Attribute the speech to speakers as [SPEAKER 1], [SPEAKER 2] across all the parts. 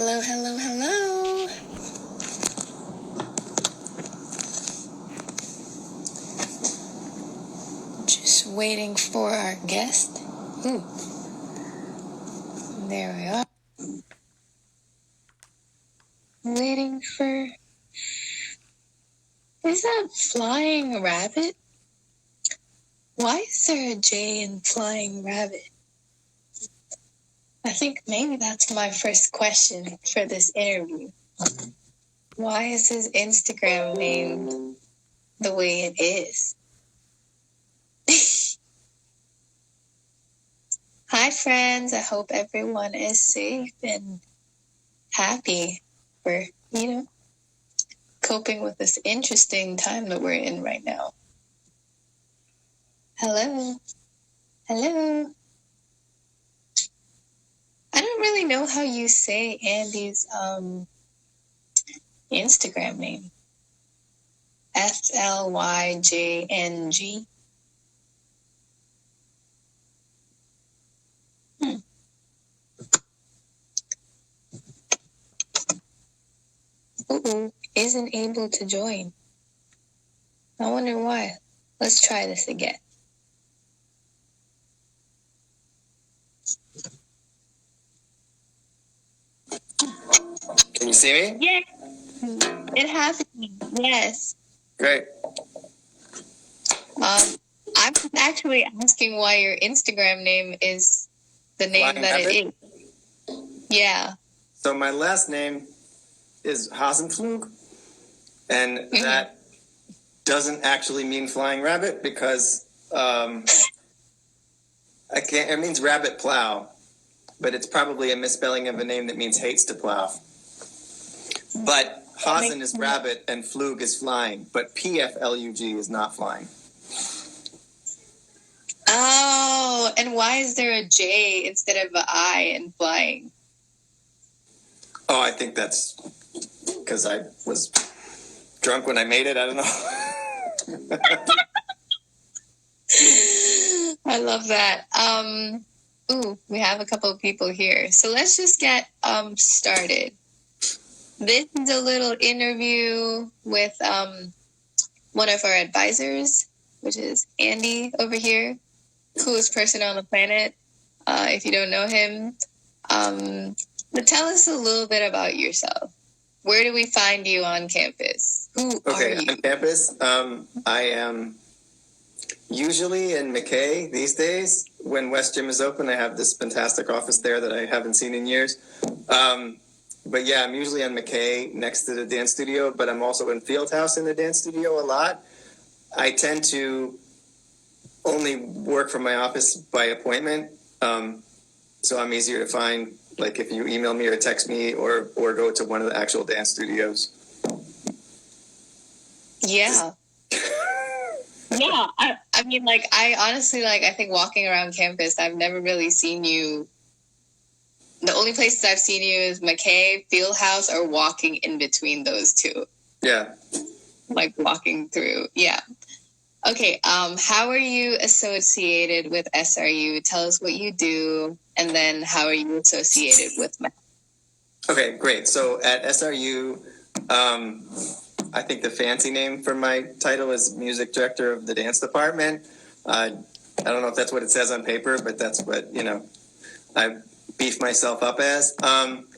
[SPEAKER 1] Hello, hello, hello. Just waiting for our guest. Ooh. There we are. Waiting for... Is that Flying Rabbit? Why is there a J in Flying Rabbit? I think maybe that's my first question for this interview. Why is his Instagram named the way it is? Hi, friends. I hope everyone is safe and happy for, coping with this interesting time that we're in right now. Hello. Hello. I don't really know how you say Andy's Instagram name. FLYJNG. Ooh, isn't able to join. I wonder why. Let's try this again.
[SPEAKER 2] Can you see me?
[SPEAKER 1] Yeah. It happened. Yes.
[SPEAKER 2] Great.
[SPEAKER 1] I'm actually asking why your Instagram name is the name
[SPEAKER 2] Flying
[SPEAKER 1] that
[SPEAKER 2] Rabbit?
[SPEAKER 1] it is. Yeah.
[SPEAKER 2] So my last name is Hasenpflug, and that doesn't actually mean flying rabbit because it means rabbit plow, but it's probably a misspelling of a name that means hates to plow. But Hasen is rabbit and Flug is flying, but PFLUG is not flying.
[SPEAKER 1] Oh, and why is there a J instead of an I in flying?
[SPEAKER 2] Oh, I think that's because I was drunk when I made it. I don't know.
[SPEAKER 1] I love that. We have a couple of people here. So let's just get started. This is a little interview with one of our advisors, which is Andy over here, coolest person on the planet. If you don't know him, but tell us a little bit about yourself. Where do we find you on campus? Who are you?
[SPEAKER 2] On campus, I am usually in McKay these days. When West Gym is open, I have this fantastic office there that I haven't seen in years. But yeah, I'm usually on McKay next to the dance studio, but I'm also in Fieldhouse in the dance studio a lot. I tend to only work from my office by appointment, so I'm easier to find, like if you email me or text me or go to one of the actual dance studios.
[SPEAKER 1] Yeah. Yeah, I mean, like, I honestly, like, I think walking around campus, I've never really seen you. The only places I've seen you is McKay, Fieldhouse, or walking in between those two.
[SPEAKER 2] Yeah.
[SPEAKER 1] Like, walking through. Yeah. Okay, how are you associated with SRU? Tell us what you do, and then how are you associated with MAC?
[SPEAKER 2] Okay, great. So at SRU, I think the fancy name for my title is music director of the dance department. I don't know if that's what it says on paper, but that's what, I beef myself up as.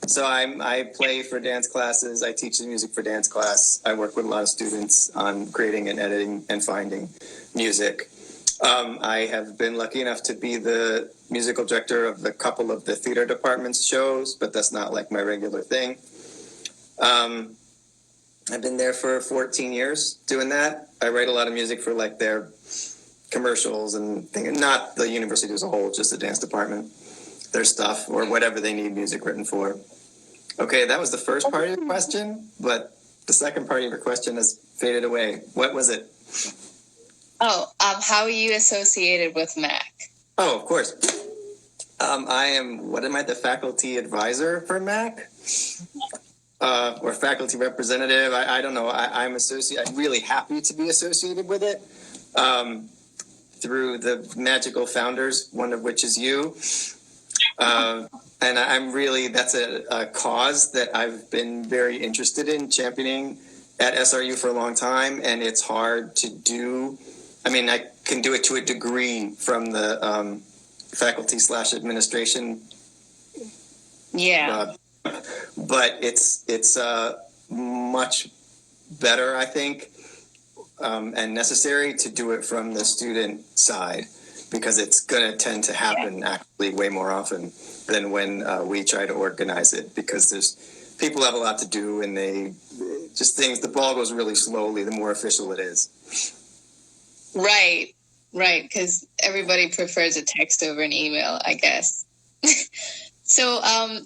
[SPEAKER 2] So I play for dance classes. I teach the music for dance class. I work with a lot of students on creating and editing and finding music. I have been lucky enough to be the musical director of a couple of the theater department's shows, but that's not like my regular thing. I've been there for 14 years doing that. I write a lot of music for like their commercials and things, not the university as a whole, just the dance department, their stuff or whatever they need music written for. Okay, that was the first part of your question, but the second part of your question has faded away. What was it?
[SPEAKER 1] Oh, how are you associated with MAC?
[SPEAKER 2] Oh, of course. What am I, the faculty advisor for MAC? Or faculty representative? I don't know. I'm really happy to be associated with it through the magical founders, one of which is you. And I'm really, that's a cause that I've been very interested in championing at SRU for a long time, and it's hard to do. I mean, I can do it to a degree from the faculty/administration.
[SPEAKER 1] Yeah.
[SPEAKER 2] But it's much better, I think, and necessary to do it from the student side, because it's going to tend to happen actually way more often than when we try to organize it, because people have a lot to do, and the ball goes really slowly the more official it is.
[SPEAKER 1] Right, because everybody prefers a text over an email, I guess. So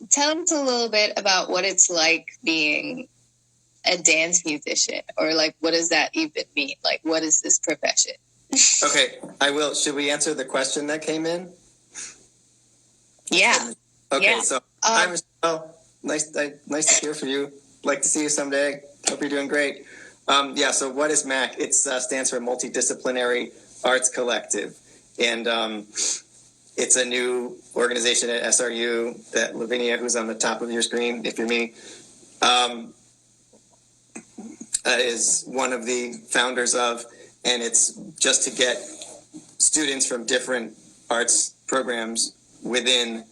[SPEAKER 1] tell us a little bit about what it's like being a dance musician, or like, what does that even mean? Like, what is this profession?
[SPEAKER 2] Okay, I will. Should we answer the question that came in?
[SPEAKER 1] Yeah.
[SPEAKER 2] Okay, so hi, Michelle. Nice to hear from you. Like to see you someday. Hope you're doing great. So what is MAC? It stands for Multidisciplinary Arts Collective. And it's a new organization at SRU that Luvenia, who's on the top of your screen, if you're me, is one of the founders of. And it's just to get students from different arts programs within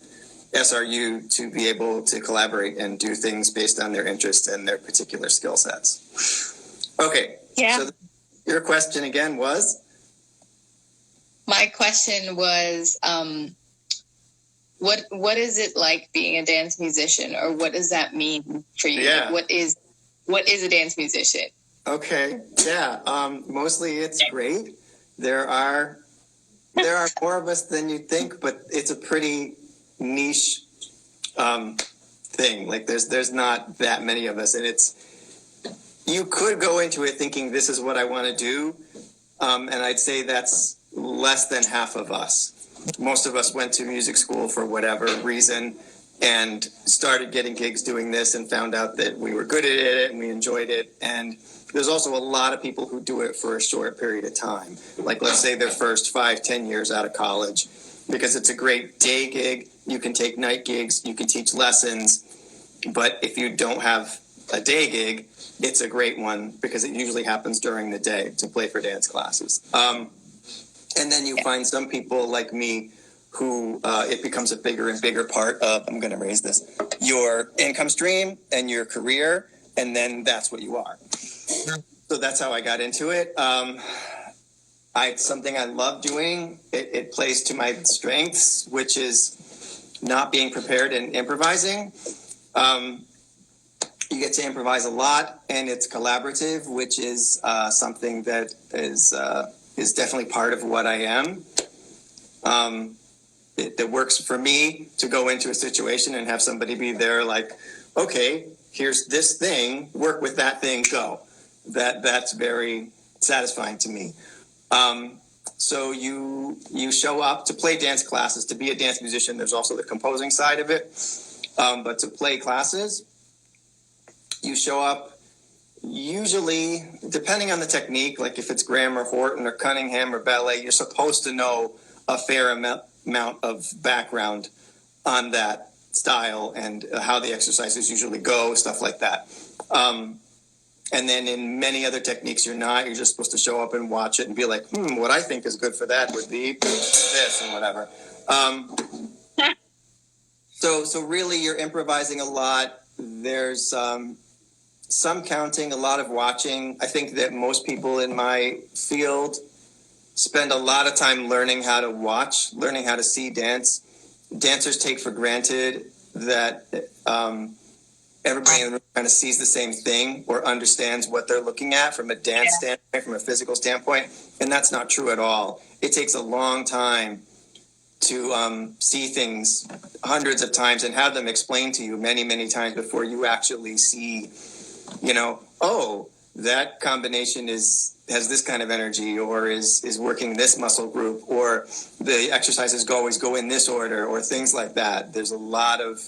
[SPEAKER 2] SRU to be able to collaborate and do things based on their interests and their particular skill sets. Okay.
[SPEAKER 1] Yeah.
[SPEAKER 2] So your question again was?
[SPEAKER 1] My question was, what is it like being a dance musician, or what does that mean for you?
[SPEAKER 2] Yeah.
[SPEAKER 1] Like, what is a dance musician?
[SPEAKER 2] Okay. Yeah. Mostly it's great. There are more of us than you think, but it's a pretty niche thing. Like there's not that many of us, and you could go into it thinking this is what I want to do, and I'd say that's less than half of us. Most of us went to music school for whatever reason and started getting gigs doing this and found out that we were good at it and we enjoyed it. And there's also a lot of people who do it for a short period of time, like let's say their first 5-10 years out of college, because it's a great day gig. You can take night gigs, you can teach lessons, but if you don't have a day gig, it's a great one because it usually happens during the day to play for dance classes. And then you find some people like me who it becomes a bigger and bigger part of, I'm going to raise this, your income stream and your career, and then that's what you are. So that's how I got into it. It's something I love doing. It plays to my strengths, which is not being prepared and improvising. You get to improvise a lot, and it's collaborative, which is something that is definitely part of what I am. It works for me to go into a situation and have somebody be there like, okay, here's this thing, work with that thing, go. That's very satisfying to me. So you show up to play dance classes, to be a dance musician. There's also the composing side of it. But to play classes, you show up usually, depending on the technique, like if it's Graham or Horton or Cunningham or ballet, you're supposed to know a fair amount of background on that style and how the exercises usually go, stuff like that. And then in many other techniques, you're not. You're just supposed to show up and watch it and be like, what I think is good for that would be this and whatever. So really, you're improvising a lot. There's some counting, a lot of watching. I think that most people in my field spend a lot of time learning how to watch, learning how to see dance. Dancers take for granted that everybody in the room kind of sees the same thing or understands what they're looking at from a dance standpoint, from a physical standpoint, and that's not true at all. It takes a long time to see things hundreds of times and have them explained to you many, many times before you actually see, that combination has this kind of energy, or is working this muscle group, or the exercises always go in this order, or things like that. There's a lot of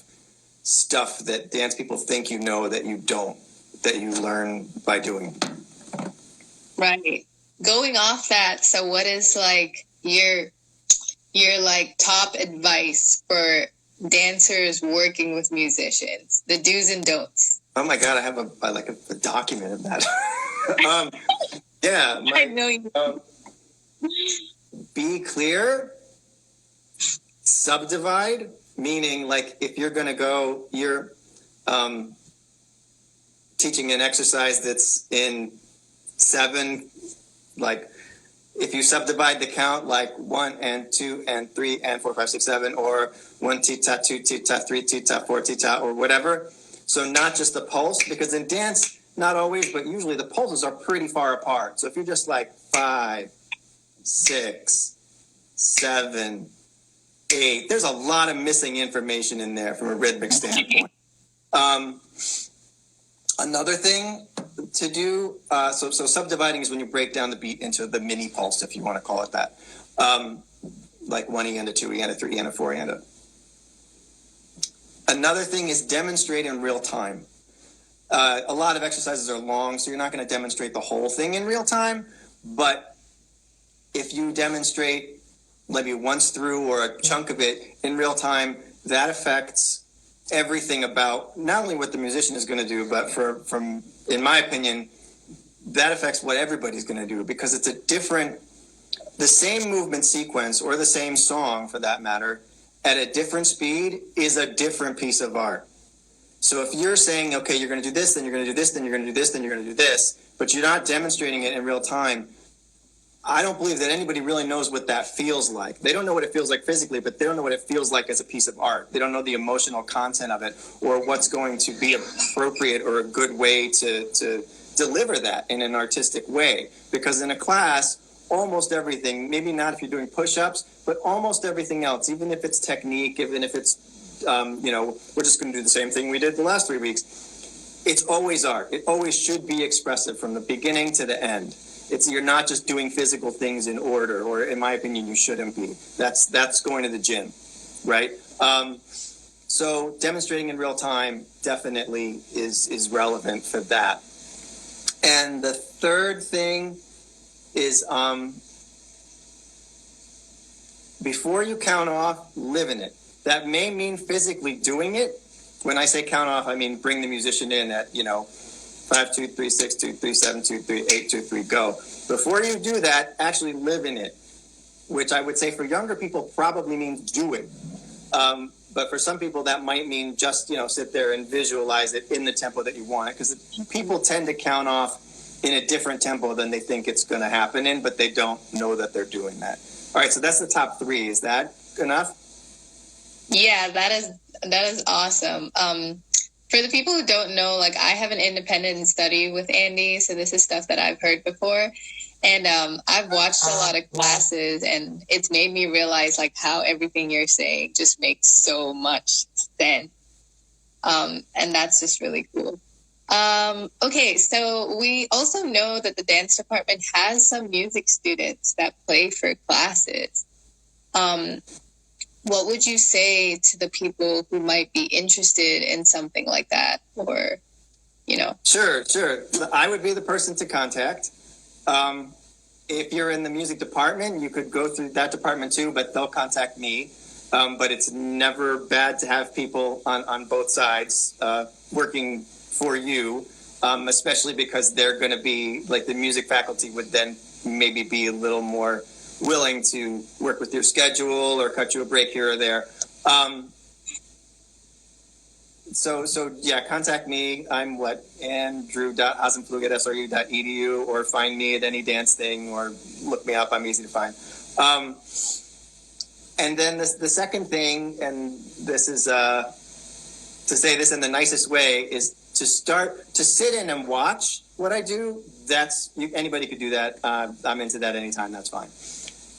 [SPEAKER 2] stuff that dance people think that you don't, that you learn by doing.
[SPEAKER 1] Right. Going off that, so what is like your like top advice for dancers working with musicians, the do's and don'ts.
[SPEAKER 2] Oh my God, I have a document of that. Yeah.
[SPEAKER 1] I know you.
[SPEAKER 2] Be clear, subdivide, meaning like if you're going to go, you're teaching an exercise that's in 7, like if you subdivide the count like 1 and 2 and 3 and 4, 5, 6, 7, or 1 tita, 2 tita, 3 tita, 4 tita, or whatever. So not just the pulse, because in dance, not always, but usually the pulses are pretty far apart. So if you're just like 5, 6, 7, 8, there's a lot of missing information in there from a rhythmic standpoint. Another thing to do, so subdividing is when you break down the beat into the mini pulse, if you want to call it that. Like 1 and a 2 and a 3 and a 4 and a. Another thing is demonstrate in real time. A lot of exercises are long, so you're not going to demonstrate the whole thing in real time. But if you demonstrate maybe once through or a chunk of it in real time, that affects everything about not only what the musician is going to do, but from in my opinion, that affects what everybody's going to do, because it's the same movement sequence or the same song for that matter at a different speed is a different piece of art. So if you're saying, okay, you're going to do this, then you're going to do this, then you're going to do this, then you're going to do this, but you're not demonstrating it in real time, I don't believe that anybody really knows what that feels like. They don't know what it feels like physically, but they don't know what it feels like as a piece of art. They don't know the emotional content of it or what's going to be appropriate or a good way to deliver that in an artistic way. Because in a class, almost everything, maybe not if you're doing push-ups, but almost everything else, even if it's technique, even if it's, we're just going to do the same thing we did the last 3 weeks. It's always art. It always should be expressive from the beginning to the end. You're not just doing physical things in order, or in my opinion, you shouldn't be. That's going to the gym, right? So demonstrating in real time definitely is relevant for that. And the third thing is before you count off, live in it. That may mean physically doing it. When I say count off, I mean bring the musician in at 5, 2, 3, 6, 2, 3, 7, 2, 3, 8, 2, 3, go. Before you do that, actually live in it, which I would say for younger people probably means do it. But for some people, that might mean just, sit there and visualize it in the tempo that you want it, because people tend to count off in a different tempo than they think it's going to happen in, but they don't know that they're doing that. All right, so that's the top 3. Is that enough?
[SPEAKER 1] Yeah, that is awesome. For the people who don't know, like I have an independent study with Andy, so this is stuff that I've heard before. And I've watched a lot of classes, and it's made me realize like how everything you're saying just makes so much sense. And that's just really cool. Okay, so we also know that the dance department has some music students that play for classes. What would you say to the people who might be interested in something like that, or, Sure.
[SPEAKER 2] I would be the person to contact. If you're in the music department, you could go through that department too, but they'll contact me. But it's never bad to have people on both sides working for you, especially because they're going to be, like the music faculty would then maybe be a little more willing to work with your schedule or cut you a break here or there. So yeah, contact me. I'm andrew.hasenpflug@sru.edu, or find me at any dance thing, or look me up. I'm easy to find. And then the second thing, and this is to say this in the nicest way, is to start to sit in and watch what I do. Anybody could do that. I'm into that anytime. That's fine.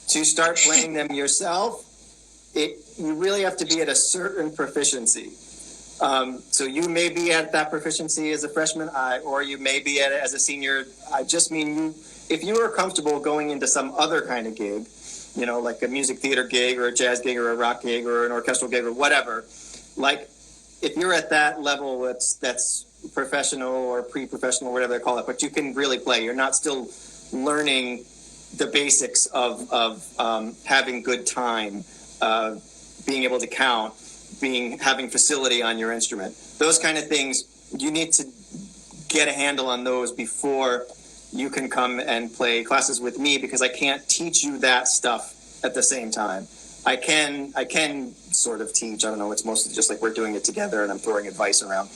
[SPEAKER 2] To start playing them yourself, you really have to be at a certain proficiency. So you may be at that proficiency as a freshman, or you may be at it as a senior. I just mean if you are comfortable going into some other kind of gig, like a music theater gig or a jazz gig or a rock gig or an orchestral gig or whatever, like if you're at that level, that's professional or pre-professional, whatever they call it, but you can really play. You're not still learning the basics of having good time, being able to count. having facility on your instrument. Those kind of things, you need to get a handle on those before you can come and play classes with me, because I can't teach you that stuff at the same time. I can sort of teach. I don't know. It's mostly just like we're doing it together and I'm throwing advice around.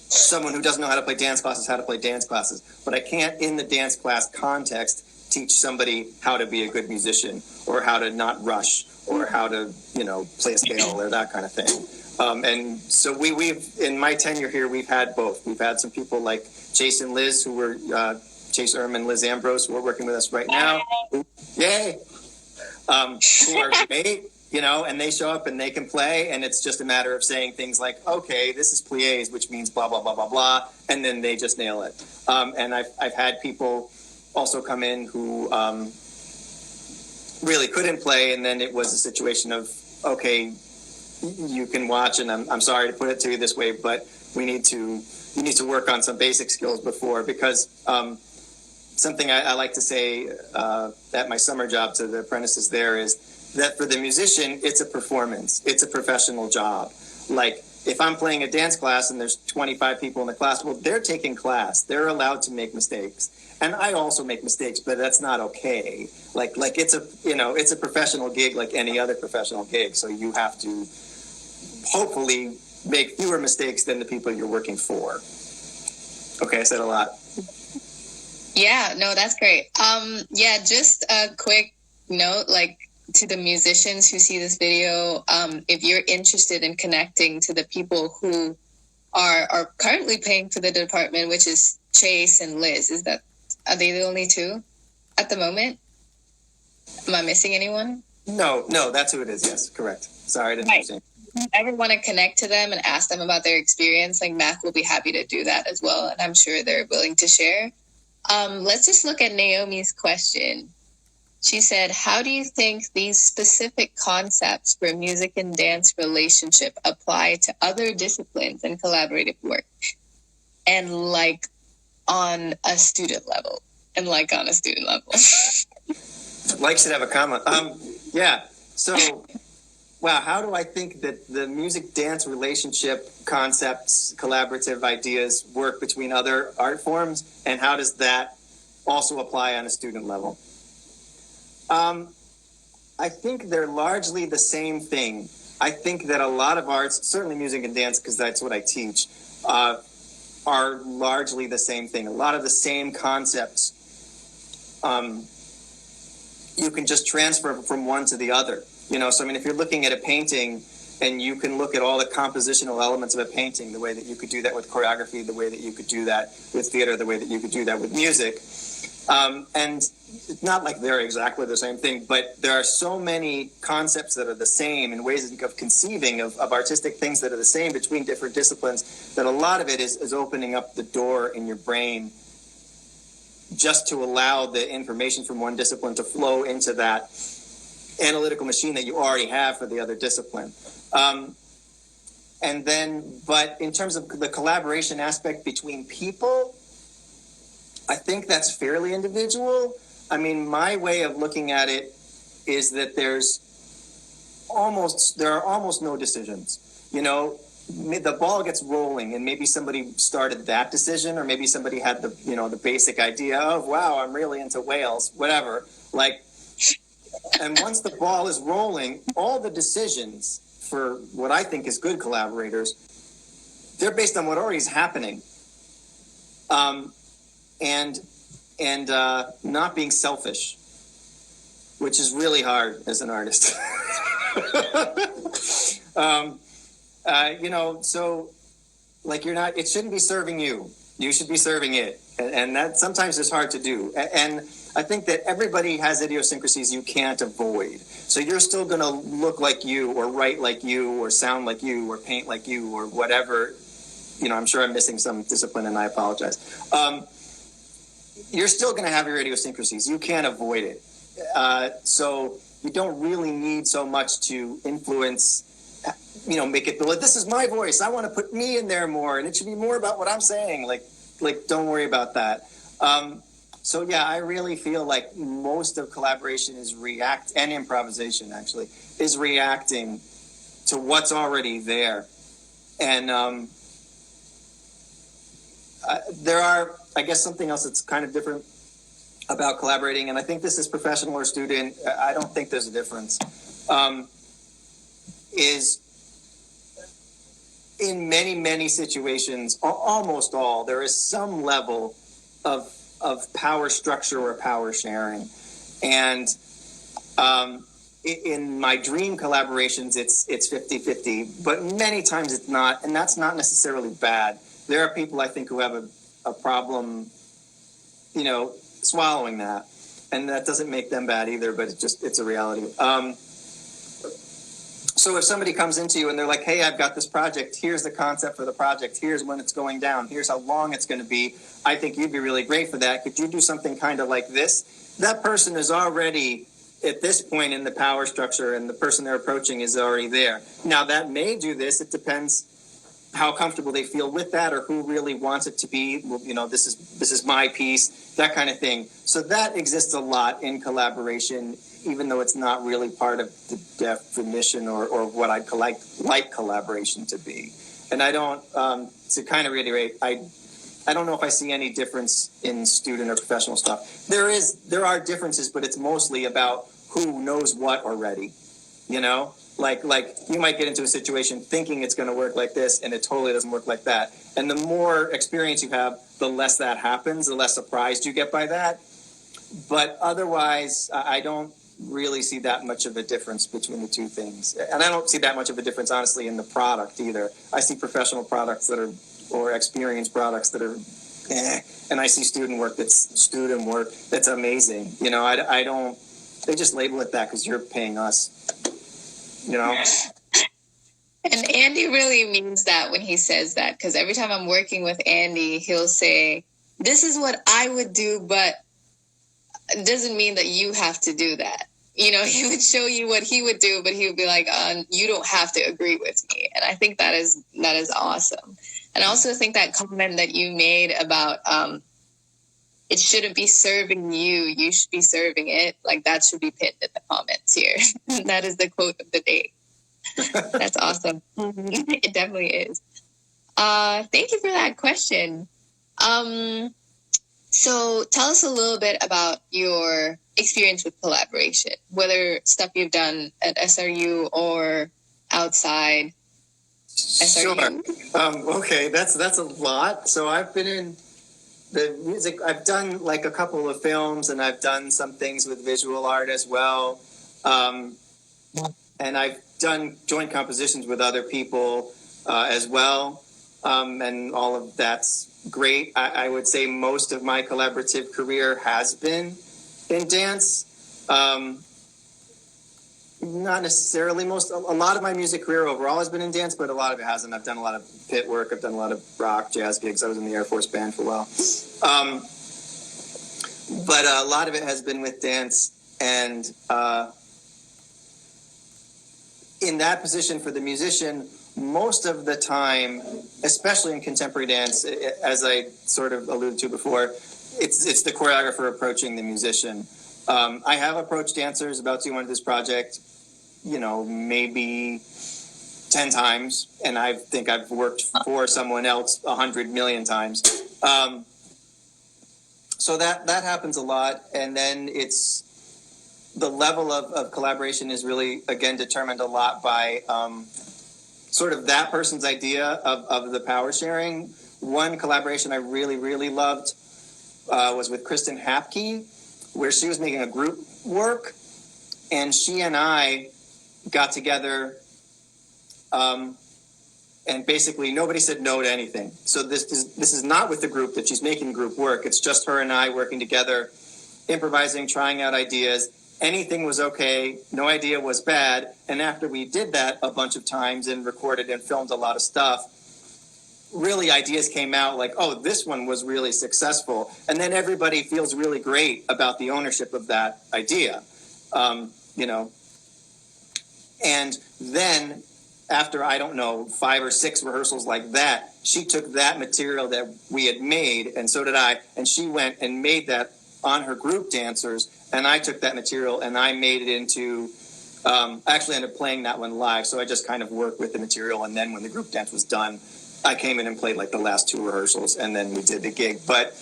[SPEAKER 2] Someone who doesn't know how to play dance classes, how to play dance classes. But I can't, in the dance class context, teach somebody how to be a good musician, or how to not rush, or how to, play a scale, or that kind of thing. And so we've, in my tenure here, we've had both. We've had some people like Chase and Liz, who were, Chase Ehrman, Liz Ambrose, who are working with us right now. Yay! Who are great, and they show up and they can play, and it's just a matter of saying things like, okay, this is pliés, which means blah, blah, blah, blah, blah, and then they just nail it. And I've had people also come in who really couldn't play, and then it was a situation of, okay, you can watch, and I'm sorry to put it to you this way, but you need to work on some basic skills before, because something I like to say at my summer job to the apprentices there is that for the musician, it's a performance. It's a professional job. Like, if I'm playing a dance class and there's 25 people in the class, well, they're taking class. They're allowed to make mistakes. And I also make mistakes, but that's not okay. Like it's a professional gig like any other professional gig. So you have to hopefully make fewer mistakes than the people you're working for. Okay, I said a lot.
[SPEAKER 1] Yeah, no, that's great. Just a quick note, to the musicians who see this video, if you're interested in connecting to the people who are currently paying for the department, which is Chase and Liz, are they the only two at the moment? Am I missing anyone?
[SPEAKER 2] No, that's who it is. Yes, correct. Sorry, I didn't understand.
[SPEAKER 1] If you ever want to connect to them and ask them about their experience, Mac will be happy to do that as well, and I'm sure they're willing to share. Let's just look at Naomi's question. She said, how do you think these specific concepts for music and dance relationship apply to other disciplines and collaborative work? And on a student level.
[SPEAKER 2] Should have a comment. Yeah. So, wow, how do I think that the music-dance relationship concepts, collaborative ideas work between other art forms, and how does that also apply on a student level? I think they're largely the same thing. I think that a lot of arts, certainly music and dance, because that's what I teach, are largely the same thing. A lot of the same concepts you can just transfer from one to the other. So if you're looking at a painting, and you can look at all the compositional elements of a painting, the way that you could do that with choreography, the way that you could do that with theater, the way that you could do that with music. And it's not like they're exactly the same thing, but there are so many concepts that are the same and ways of conceiving of artistic things that are the same between different disciplines, that a lot of it is opening up the door in your brain just to allow the information from one discipline to flow into that analytical machine that you already have for the other discipline. But in terms of the collaboration aspect between people, I think that's fairly individual. My way of looking at it is that there are almost no decisions. The ball gets rolling, and maybe somebody started that decision, or maybe somebody had the basic idea of, wow, I'm really into whales, whatever. And once the ball is rolling, all the decisions for what I think is good collaborators, they're based on what already is happening. And not being selfish, which is really hard as an artist. It shouldn't be serving you. You should be serving it. And that sometimes is hard to do. And I think that everybody has idiosyncrasies you can't avoid. So you're still going to look like you, or write like you, or sound like you, or paint like you, or whatever. I'm sure I'm missing some discipline, and I apologize. You're still going to have your idiosyncrasies. You can't avoid it. So you don't really need so much to influence, make it, this is my voice. I want to put me in there more, and it should be more about what I'm saying. Don't worry about that. So yeah, I really feel like most of collaboration is and improvisation actually is reacting to what's already there. And there are, I guess, something else that's kind of different about collaborating, and I think this is professional or student. I don't think there's a difference. Is in many situations, almost all, there is some level of power structure or power sharing, and in my dream collaborations, it's 50-50, but many times it's not, and that's not necessarily bad. There are people I think who have a problem, swallowing that, and that doesn't make them bad either, but it's a reality. So if somebody comes into you and they're like, hey, I've got this project, here's the concept for the project, here's when it's going down, here's how long it's going to be, I think you'd be really great for that. Could you do something kind of like this? That person is already at this point in the power structure, and the person they're approaching is already there. Now, that may do this. It depends how comfortable they feel with that, or who really wants it to be. Well, this is my piece, that kind of thing. So that exists a lot in collaboration, even though it's not really part of the definition or what I'd like collaboration to be. And I don't, to kind of reiterate, I don't know if I see any difference in student or professional stuff. There are differences, but it's mostly about who knows what already, Like you might get into a situation thinking it's going to work like this, and it totally doesn't work like that. And the more experience you have, the less that happens, the less surprised you get by that. But otherwise, I don't really see that much of a difference between the two things. And I don't see that much of a difference, honestly, in the product either. I see professional products or experienced products that are and I see student work that's amazing. I don't, they just label it that because you're paying us.
[SPEAKER 1] And Andy really means that when he says that, because every time I'm working with Andy, he'll say, this is what I would do, but it doesn't mean that you have to do that. He would show you what he would do, but he would be like, you don't have to agree with me. And I think that is awesome. And I also think that comment that you made about it shouldn't be serving you should be serving it, like that should be pinned in the comments here. That is the quote of the day. That's awesome. It definitely is. Thank you for that question. So tell us a little bit about your experience with collaboration, whether stuff you've done at SRU or outside SRU.
[SPEAKER 2] Sure. Okay, that's a lot. So I've been in the music. I've done like a couple of films, and I've done some things with visual art as well. And I've done joint compositions with other people as well. And all of that's great. I would say most of my collaborative career has been in dance. Not necessarily a lot of my music career overall has been in dance, but a lot of it hasn't. I've done a lot of pit work. I've done a lot of rock, jazz gigs. I was in the Air Force Band for a while. But a lot of it has been with dance. And in that position for the musician, most of the time, especially in contemporary dance, as I sort of alluded to before, it's the choreographer approaching the musician. I have approached dancers about doing this project, maybe 10 times, and I think I've worked for someone else 100 million times. So that happens a lot, and then it's the level of collaboration is really, again, determined a lot by sort of that person's idea of the power sharing. One collaboration I really, really loved was with Kristen Hapke, where she was making a group work, and she and I got together, and basically nobody said no to anything. So this is not with the group that she's making group work. It's just her and I working together, improvising, trying out ideas. Anything was okay. No idea was bad. And after we did that a bunch of times and recorded and filmed a lot of stuff, really ideas came out like, oh, this one was really successful. And then everybody feels really great about the ownership of that idea, And then after, 5 or 6 rehearsals like that, she took that material that we had made, and so did I, and she went and made that on her group dancers, and I took that material and I made it into. I actually ended up playing that one live, so I just kind of worked with the material, and then when the group dance was done, I came in and played like the last 2 rehearsals, and then we did the gig. But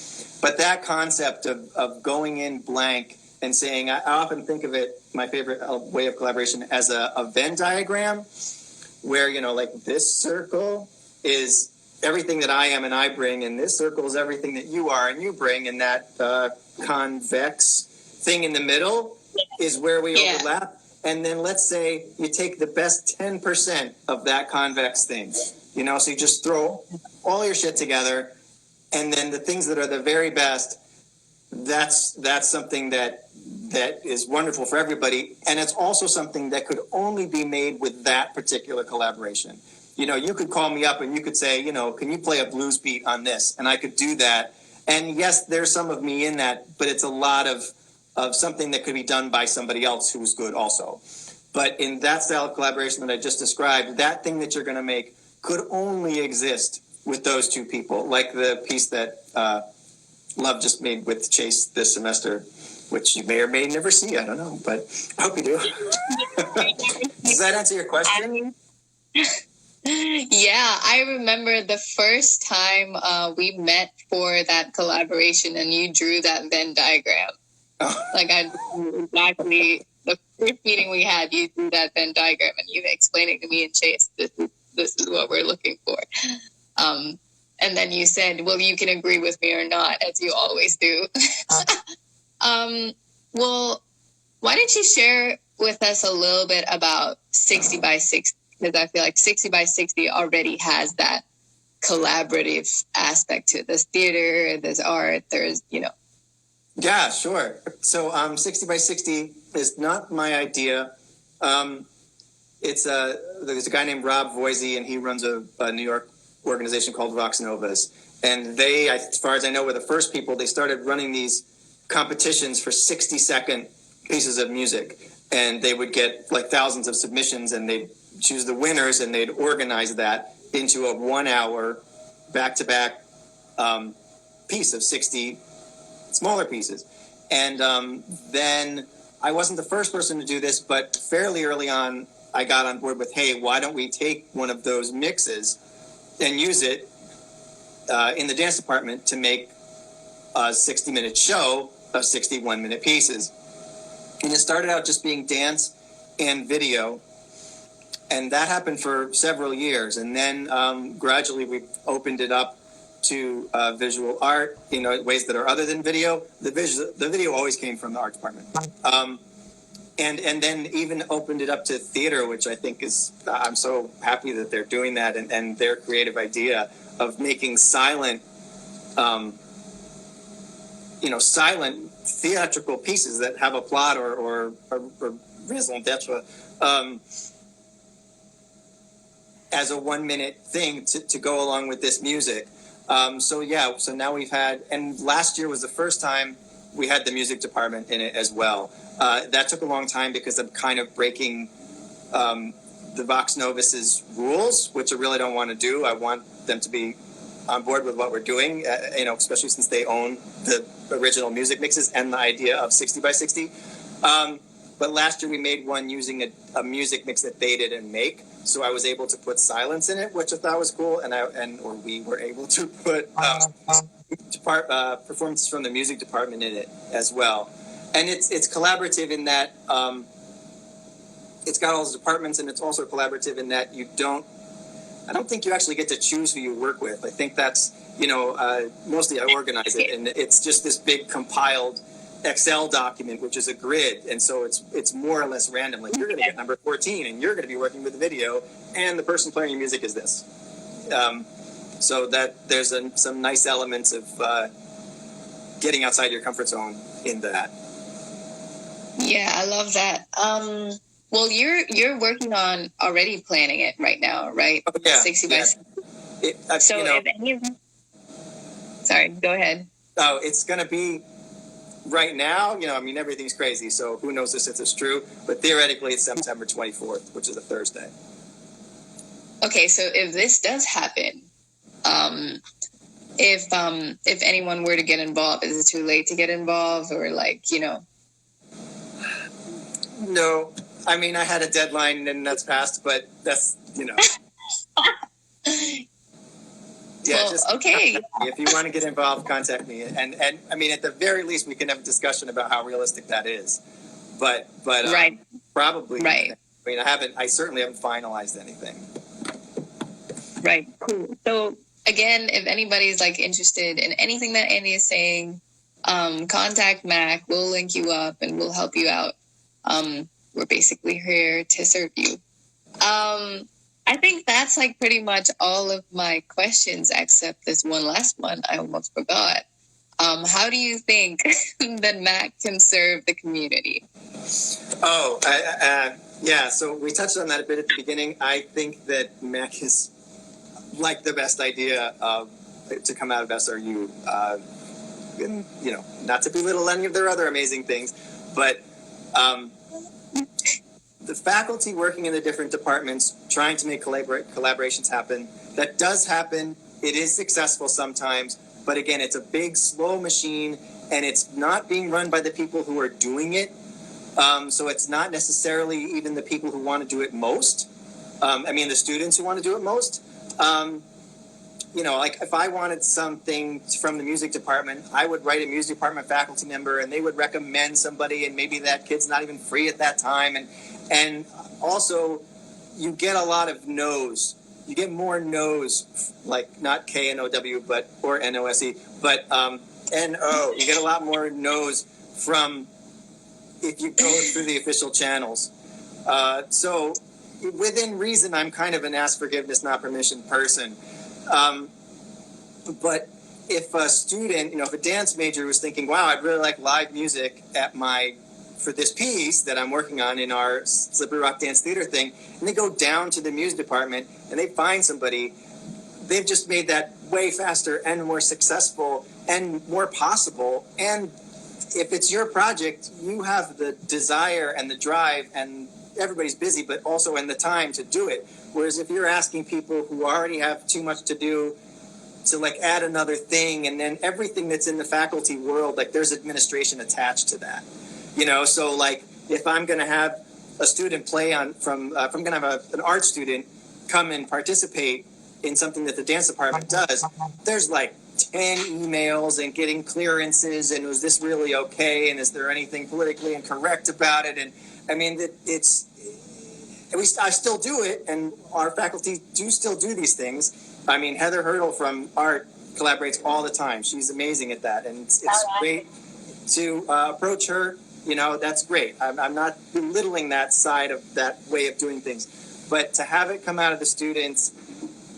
[SPEAKER 2] that concept of going in blank and saying, I often think of it, my favorite way of collaboration, as a Venn diagram, where, you know, like this circle is everything that I am and I bring, and this circle is everything that you are and you bring, and that convex thing in the middle is where we overlap. And then let's say you take the best 10% of that convex thing, you know, so you just throw all your shit together, and then the things that are the very best, that's something that is wonderful for everybody, and it's also something that could only be made with that particular collaboration. You know, you could call me up and you could say, you know, can you play a blues beat on this? And I could do that. And yes, there's some of me in that, but it's a lot of something that could be done by somebody else who's good also. But in that style of collaboration that I just described, that thing that you're going to make could only exist with those two people, like the piece that Love just made with Chase this semester, which you may or may never see. I don't know, but I hope you do. Does that answer your question?
[SPEAKER 1] Yeah, I remember the first time we met for that collaboration, and you drew that Venn diagram. Oh. Like I exactly the first meeting we had, you drew that Venn diagram, and you explained it to me and Chase. This is what we're looking for. And then you said, "Well, you can agree with me or not, as you always do." Well, why don't you share with us a little bit about 60 by 60? Because I feel like 60 by 60 already has that collaborative aspect to it. There's theater, there's art, there's, you know.
[SPEAKER 2] Yeah, sure. So 60 by 60 is not my idea. There's a guy named Rob Voisey, and he runs a New York organization called Vox Novas. And they, as far as I know, were the first people. They started running these competitions for 60-second pieces of music. And they would get like thousands of submissions, and they'd choose the winners, and they'd organize that into a 1-hour back-to-back piece of 60 smaller pieces. And then I wasn't the first person to do this, but fairly early on, I got on board with, hey, why don't we take one of those mixes and use it in the dance department to make a 60-minute show of 61-minute pieces. And it started out just being dance and video, and that happened for several years. And then gradually we opened it up to visual art, you know, ways that are other than video. The video always came from the art department. And then even opened it up to theater, which I think is, I'm so happy that they're doing that, and their creative idea of making silent, silent theatrical pieces that have a plot or raison d'etre as a 1-minute thing to go along with this music. So now we've had, and last year was the first time we had the music department in it as well. That took a long time because I'm kind of breaking the Vox Novas's rules, which I really don't want to do. I want them to be on board with what we're doing, especially since they own the original music mixes and the idea of 60 by 60. But last year we made one using a music mix that they didn't make. So I was able to put silence in it, which I thought was cool, or we were able to put performances from the music department in it as well. And it's collaborative in that it's got all those departments, and it's also collaborative in that I don't think you actually get to choose who you work with. I think that's, mostly I organize it, and it's just this big compiled Excel document, which is a grid, and so it's more or less random. Like, you're going to get number 14, and you're going to be working with the video, and the person playing your music is this. So that there's some nice elements of getting outside your comfort zone in that.
[SPEAKER 1] Yeah, I love that. Well, you're working on already planning it right now, right?
[SPEAKER 2] Oh, yeah,
[SPEAKER 1] 60 by 60. If any of sorry, go ahead.
[SPEAKER 2] Oh, it's going to be. Right now, everything's crazy, so who knows if it's true, but theoretically it's September 24th, which is a Thursday.
[SPEAKER 1] Okay, so if this does happen, if anyone were to get involved, is it too late to get involved, or like, you know?
[SPEAKER 2] No, I mean, I had a deadline and that's passed, but that's, you know. Yeah,
[SPEAKER 1] well,
[SPEAKER 2] just
[SPEAKER 1] okay.
[SPEAKER 2] if you want to get involved, contact me. And I mean, at the very least, we can have a discussion about how realistic that is. But
[SPEAKER 1] Right.
[SPEAKER 2] probably.
[SPEAKER 1] Right.
[SPEAKER 2] I mean, I certainly haven't finalized anything.
[SPEAKER 1] Right. Cool. So again, if anybody's like interested in anything that Andy is saying, contact Mac. We'll link you up and we'll help you out. We're basically here to serve you. I think that's like pretty much all of my questions, except this one last one I almost forgot. How do you think that Mac can serve the community?
[SPEAKER 2] Oh, yeah. So we touched on that a bit at the beginning. I think that Mac is like the best idea to come out of SRU. And, you know, not to belittle any of their other amazing things, but the faculty working in the different departments trying to make collaborations happen. That does happen. It is successful sometimes, but again, it's a big, slow machine, and it's not being run by the people who are doing it. So it's not necessarily even the people who want to do it most. I mean, the students who want to do it most. You know, like if I wanted something from the music department, I would write a music department faculty member, and they would recommend somebody, and maybe that kid's not even free at that time. And also, you get a lot of no's. You get more no's, like not K-N-O-W, but or N-O-S-E, but N-O. You get a lot more no's from if you go through the official channels. So within reason, I'm kind of an ask forgiveness, not permission person. But if a student, you know, if a dance major was thinking, wow, I'd really like live music for this piece that I'm working on in our Slippery Rock Dance Theater thing, and they go down to the music department and they find somebody, they've just made that way faster and more successful and more possible. And if it's your project, you have the desire and the drive, and everybody's busy, but also in the time to do it. Whereas if you're asking people who already have too much to do to like add another thing, and then everything that's in the faculty world, like there's administration attached to that, you know. So like if I'm going to have a student play on if I'm going to have an art student come and participate in something that the dance department does, there's like 10 emails and getting clearances, and was this really okay, and is there anything politically incorrect about it? And I mean, I still do it, and our faculty do still do these things. I mean, Heather Hurdle from art collaborates all the time. She's amazing at that, and it's great to approach her. You know, that's great. I'm not belittling that side of that way of doing things, but to have it come out of the students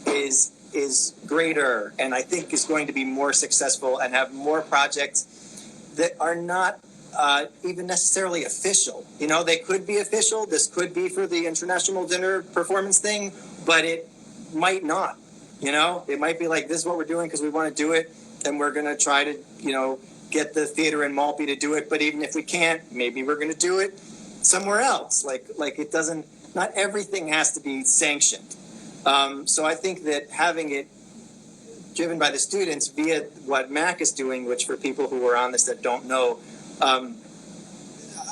[SPEAKER 2] is greater, and I think is going to be more successful and have more projects that are not even necessarily official. You know, they could be official. This could be for the International Dinner Performance thing, but it might not. You know, it might be like, this is what we're doing because we want to do it, and we're going to try to, you know, get the theater in Maltby to do it. But even if we can't, maybe we're going to do it somewhere else. Like it doesn't. Not everything has to be sanctioned. So I think that having it driven by the students via what Mac is doing, which for people who are on this that don't know,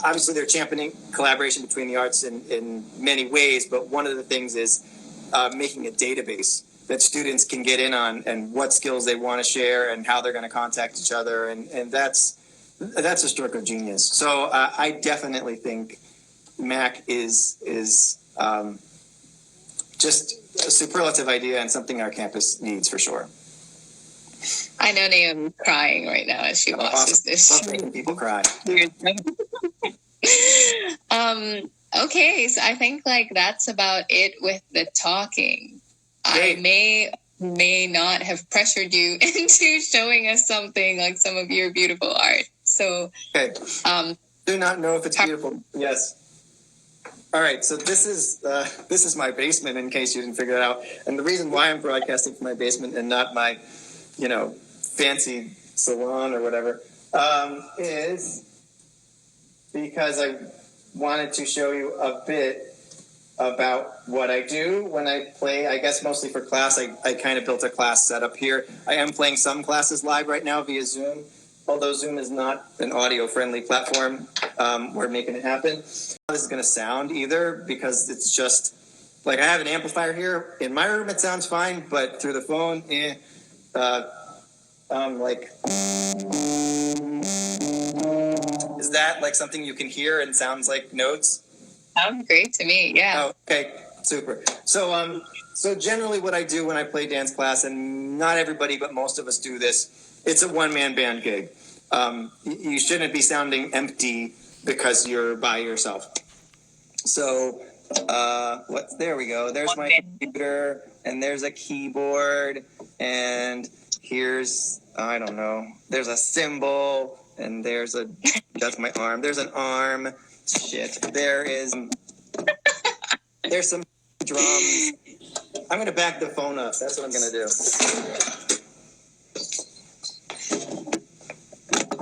[SPEAKER 2] obviously they're championing collaboration between the arts in many ways, but one of the things is making a database that students can get in on, and what skills they want to share and how they're going to contact each other, and that's a stroke of genius. So I definitely think Mac is just a superlative idea and something our campus needs for sure.
[SPEAKER 1] I know Naomi's crying right now as she watches this.
[SPEAKER 2] Love making people cry.
[SPEAKER 1] Okay, so I think like that's about it with the talking. Great. I may not have pressured you into showing us something like some of your beautiful art. So
[SPEAKER 2] okay. Do not know if it's beautiful. Yes. All right, so this is my basement, in case you didn't figure it out. And the reason why I'm broadcasting from my basement and not my, you know, fancy salon or whatever, is because I wanted to show you a bit about what I do when I play, I guess mostly for class. I kind of built a class setup here. I am playing some classes live right now via Zoom, although Zoom is not an audio-friendly platform. We're making it happen. This is going to sound either because it's just, like I have an amplifier here. In my room it sounds fine, but through the phone, like, is that like something you can hear and sounds like notes?
[SPEAKER 1] Sounds great to me. Yeah.
[SPEAKER 2] Oh, okay, super. So generally, what I do when I play dance class, and not everybody, but most of us do this. It's a one-man band gig. You shouldn't be sounding empty because you're by yourself. So, there we go. There's my computer, and there's a keyboard, and here's, I don't know, there's a cymbal, and that's my arm. There's an arm. Shit. There's some drums. I'm going to back the phone up. That's what I'm going to do.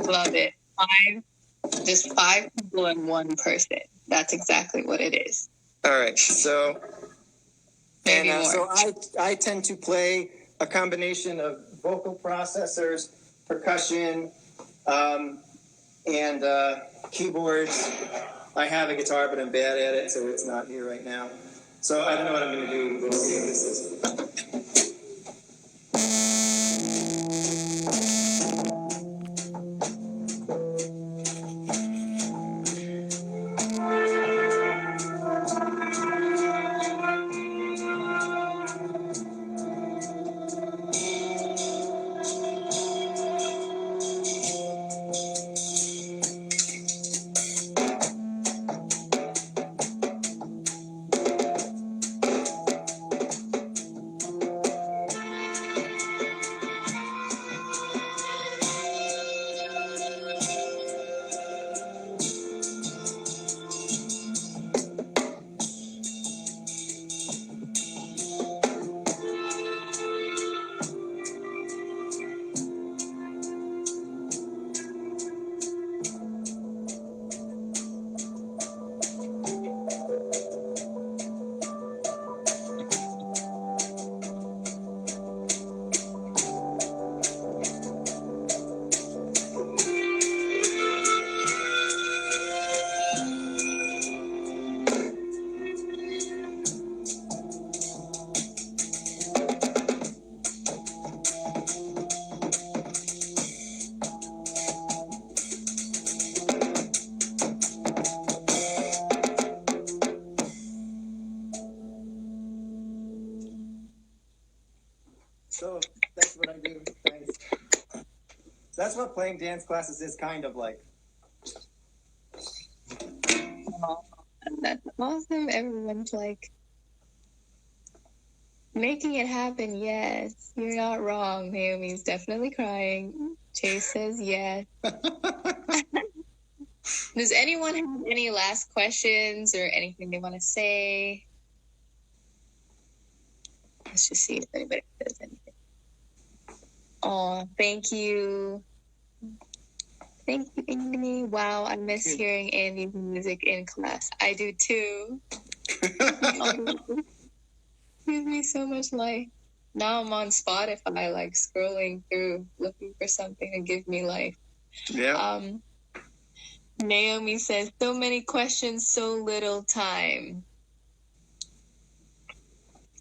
[SPEAKER 1] Love it. Just five people and one person. That's exactly what it is.
[SPEAKER 2] All right. So,
[SPEAKER 1] Maybe more.
[SPEAKER 2] so I tend to play a combination of vocal processors, percussion, and keyboards. I have a guitar, but I'm bad at it, so it's not here right now. So I don't know what I'm going to do. We'll see what this is. So that's what I do. Thanks. That's what playing dance classes is kind of like.
[SPEAKER 1] That's awesome. Everyone's like making it happen. Yes, you're not wrong. Naomi's definitely crying. Chase says yes. Does anyone have any last questions or anything they want to say? Let's just see if anybody says anything. Oh, thank you. Thank you, Andy. Wow, I miss hearing Andy's music in class. I do too. Gives me so much life. Now I'm on Spotify, like scrolling through, looking for something to give me life.
[SPEAKER 2] Yeah.
[SPEAKER 1] Naomi says, so many questions, so little time.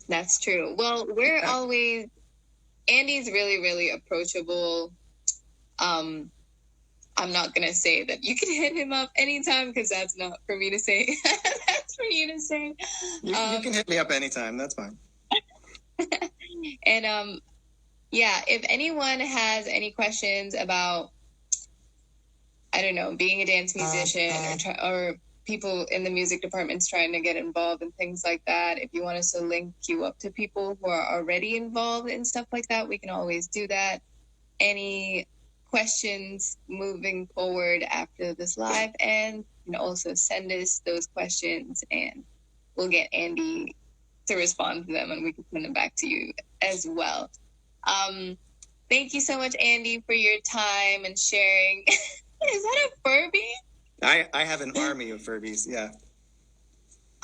[SPEAKER 1] That's true. Well, we're always, Andy's really, really approachable. I'm not going to say that you can hit him up anytime because that's not for me to say. That's for you to say.
[SPEAKER 2] You can hit me up anytime. That's fine.
[SPEAKER 1] And yeah, if anyone has any questions about, I don't know, being a dance musician or people in the music departments trying to get involved and things like that, if you want us to link you up to people who are already involved in stuff like that, we can always do that. Any questions moving forward after this live, and you can also send us those questions and we'll get Andy to respond to them and we can send them back to you as well. Thank you so much, Andy, for your time and sharing. Is that a Furby?
[SPEAKER 2] I have an army of Furbies, yeah.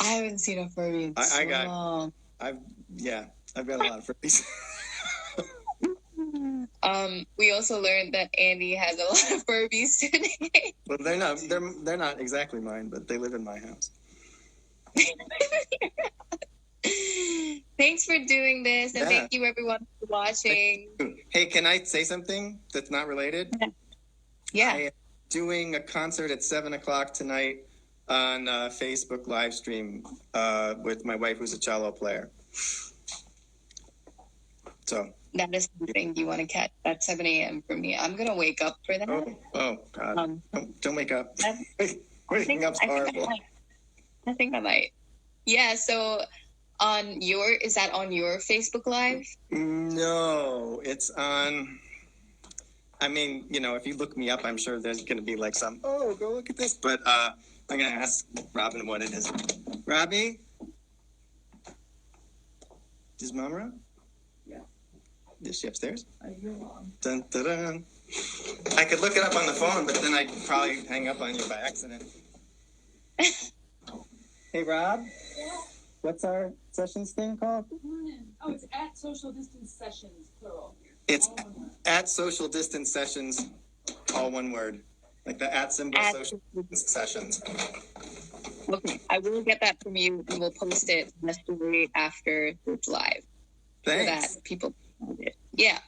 [SPEAKER 1] I haven't seen a Furby in so long.
[SPEAKER 2] I've got a lot of Furbies.
[SPEAKER 1] We also learned that Andy has a lot of Furbies today.
[SPEAKER 2] Well, they're not exactly mine, but they live in my house.
[SPEAKER 1] Thanks for doing this, and thank you everyone for watching.
[SPEAKER 2] Hey, can I say something that's not related?
[SPEAKER 1] Yeah.
[SPEAKER 2] I am doing a concert at 7:00 tonight on Facebook live stream with my wife, who's a cello player. So
[SPEAKER 1] that is something you want to catch at 7 a.m. for me. I'm gonna wake up for that.
[SPEAKER 2] Oh God! Don't wake up. Waking up's horrible.
[SPEAKER 1] I think I might. Yeah. So is that on your Facebook Live?
[SPEAKER 2] No, it's on. I mean, if you look me up, I'm sure there's going to be like some, go look at this. But I'm going to ask Robin what it is. Robbie? Is Mom around?
[SPEAKER 3] Yeah.
[SPEAKER 2] Is she upstairs?
[SPEAKER 3] You're on.
[SPEAKER 2] Dun, dun, dun. I could look it up on the phone, but then I'd probably hang up on you by accident. Hey, Rob?
[SPEAKER 3] Yeah.
[SPEAKER 2] What's our sessions thing called?
[SPEAKER 3] Oh, it's at social distance sessions, plural.
[SPEAKER 2] It's at social distance sessions, all one word. Like the at symbol, social distance sessions.
[SPEAKER 1] Okay, I will get that from you, and we'll post it in the story after this live.
[SPEAKER 2] Thanks.
[SPEAKER 1] So that people find it. Yeah.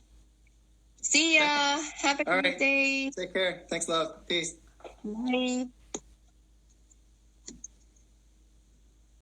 [SPEAKER 1] See ya. Have a great day.
[SPEAKER 2] Take care. Thanks, love. Peace.
[SPEAKER 1] Bye.